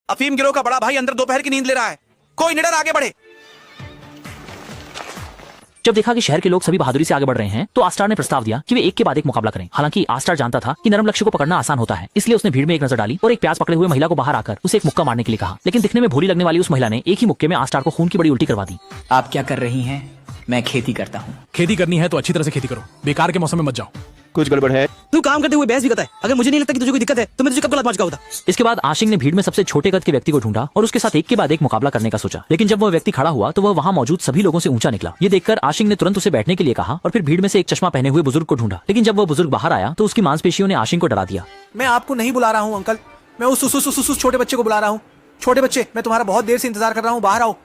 अफीम गिरोह का बड़ा भाई अंदर दोपहर की नींद ले रहा है। कोई निडर आगे बढ़े। जब देखा कि शहर के लोग सभी बहादुरी से आगे बढ़ रहे हैं तो आस्टार ने प्रस्ताव दिया कि वे एक के बाद एक मुकाबला करें। हालांकि आस्टार जानता था कि नरम लक्ष्य को पकड़ना आसान होता है, इसलिए उसने भीड़ में एक नजर डाली और एक प्याज पकड़े हुए महिला को बाहर आकर उसे एक मुक्का मारने के लिए कहा। लेकिन दिखने में भोली लगने वाली उस महिला ने एक ही मुक्के में आस्टार को खून की बड़ी उल्टी करवा दी। आप क्या कर रही हैं? मैं खेती करता हूँ। खेती करनी है तो अच्छी तरह से खेती करो, बेकार के मौसम में मत जाओ। कुछ गड़बड़ है? तू काम करते हुए बहस भी करता है। अगर मुझे नहीं लगता कि तुझे कोई दिक्कत है तो मैं तुझे कब लात होता। इसके बाद आशिक ने भीड़ में सबसे छोटे कद के व्यक्ति को ढूंढा और उसके साथ एक के बाद एक मुकाबला करने का सोचा। लेकिन जब वह व्यक्ति खड़ा हुआ तो वह वहां मौजूद सभी लोगों से ऊंचा निकला। ये देखकर आशिक ने तुरंत उसे बैठने के लिए कहा और फिर भीड़ में से एक चश्मा पहने हुए बुजुर्ग को ढूंढा। लेकिन जब वह बुजुर्ग बाहर आया तो उसकी मांसपेशियों ने आशिक को डरा दिया। मैं आपको नहीं बुला रहा हूँ अंकल, मैं उस छोटे बच्चे को बुला रहा हूँ। छोटे बच्चे, मैं तुम्हारा बहुत देर से इंतजार कर रहा हूँ, बाहर आओ।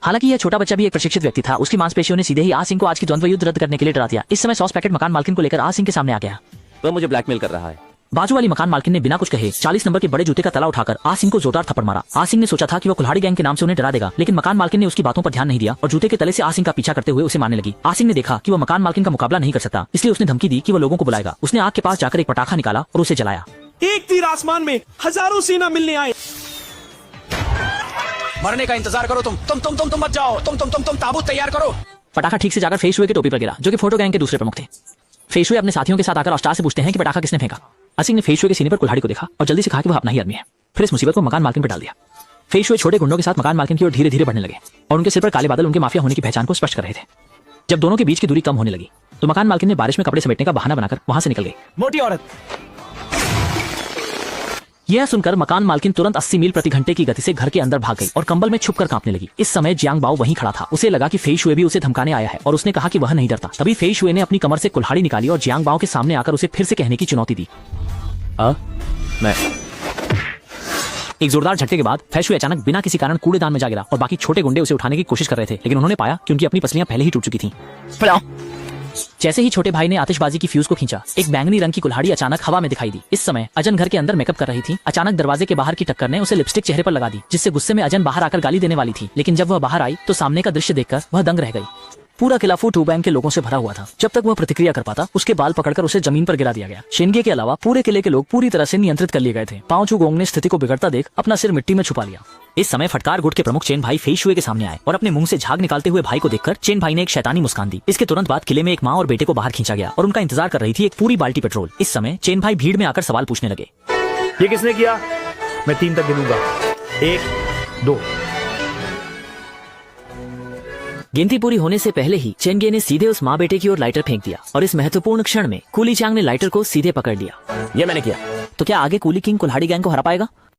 हालांकि यह छोटा बच्चा भी एक प्रशिक्षित व्यक्ति था। उसकी मांसपेशियों ने सीधे ही आसिंह को आज की द्वंद्व युद्ध रद्द करने के लिए डरा दिया। इस समय सॉस पैकेट मकान मालकिन को लेकर आसिंह के सामने आ गया। वह मुझे ब्लैकमेल कर रहा है। बाजू वाली मकान मालकिन ने बिना कुछ कहे 40 नंबर के बड़े जूते का तला उठाकर आसिंह को जोरदार थप्पड़ मारा। आसिंह ने सोचा था कि वह कुल्हाड़ी गैंग के नाम से उन्हें डरा देगा, लेकिन मकान मालकिन ने उसकी बातों पर ध्यान नहीं दिया और जूते के तले से आसिंह का पीछा करते हुए उसे मारने लगी। आसिंह ने देखा कि वह मकान मालकिन का मुकाबला नहीं कर सकता, इसलिए उसने धमकी दी कि वह लोगों को बुलाएगा। उसने आग के पास जाकर एक पटाखा निकाला और उसे जलाया। एक तीर आसमान में हजारों सेना मिलने आए। मरने का इंतजार करो तुम मत जाओ। तुम ताबूत तैयार करो। पटाखा ठीक से जाकर फेशुए के टोपी पर गिरा, जो कि फोटो गैंग के दूसरे प्रमुख थे। फेशुए अपने साथियों के साथ आकर आस्टार से पूछते हैं कि पटाखा किसने फेंका। आसिंह ने फेशुए के सीने पर कुल्हाड़ी को देखा और जल्दी से कहा कि वह अपना ही आदमी है। फिर इस मुसीबत को मकान मालकिन पर डाल दिया। फेशुए छोटे गुंडों के साथ मकान मालकिन की ओर धीरे धीरे बढ़ने लगे और उनके सिर पर काले बादल उनके माफिया होने की पहचान को स्पष्ट कर रहे थे। जब दोनों के बीच की दूरी कम होने लगी तो मकान मालकिन ने बारिश में कपड़े समेटने का बहाना बनाकर वहां से निकल गई। मोटी औरत। यह सुनकर मकान मालकिन तुरंत 80 मील प्रति घंटे की गति से घर के अंदर भाग गई और कंबल में छुपकर कांपने लगी। इस समय जियांग बाओ वहीं खड़ा था। उसे लगा कि फेशुए भी उसे धमकाने आया है और उसने कहा कि वह नहीं डरता। तभी फेशुए ने अपनी कमर से कुल्हाड़ी निकाली और जियांग बाओ के सामने आकर उसे फिर से कहने की चुनौती दी। मैं एक जोरदार झटके के बाद फेशुए अचानक बिना किसी कारण कूड़ेदान में जा गिरा और बाकी छोटे गुंडे उसे उठाने की कोशिश कर रहे थे, लेकिन उन्होंने पाया कि उनकी अपनी पसलियां पहले ही टूट चुकी थीं। जैसे ही छोटे भाई ने आतिशबाजी की फ्यूज को खींचा, एक बैंगनी रंग की कुल्हाड़ी अचानक हवा में दिखाई दी। इस समय अजन घर के अंदर मेकअप कर रही थी। अचानक दरवाजे के बाहर की टक्कर ने उसे लिपस्टिक चेहरे पर लगा दी, जिससे गुस्से में अजन बाहर आकर गाली देने वाली थी। लेकिन जब वह बाहर आई तो सामने का दृश्य देखकर वह दंग रह गई। पूरा किला फूटू बैंक के लोगों से भरा हुआ था। जब तक वह प्रतिक्रिया कर पाता, उसके बाल पकड़कर उसे जमीन पर गिरा दिया गया। शेनगे के अलावा पूरे किले के लोग पूरी तरह से नियंत्रित कर लिए गए थे। पांव चू गोंग ने स्थिति को बिगड़ता देख अपना सिर मिट्टी में छुपा लिया। इस समय फटकार गुट के प्रमुख चेन भाई फेशुए के सामने आए और अपने मुंह से झाग निकालते हुए भाई को देखकर चेन भाई ने एक शैतानी मुस्कान दी। इसके तुरंत बाद किले में एक माँ और बेटे को बाहर खींचा गया और उनका इंतजार कर रही थी एक पूरी बाल्टी पेट्रोल। इस समय चेन भाई भीड़ में आकर सवाल पूछने लगे। ये किसने किया? मैं 3 तक गिनूंगा। 1, 2। गिनती पूरी होने से पहले ही चेनगे ने सीधे उस माँ बेटे की ओर लाइटर फेंक दिया और इस महत्वपूर्ण क्षण में कूली चांग ने लाइटर को सीधे पकड़ लिया। ये मैंने किया। तो क्या आगे कूली किंग कुल्हाड़ी गैंग को हरा पाएगा?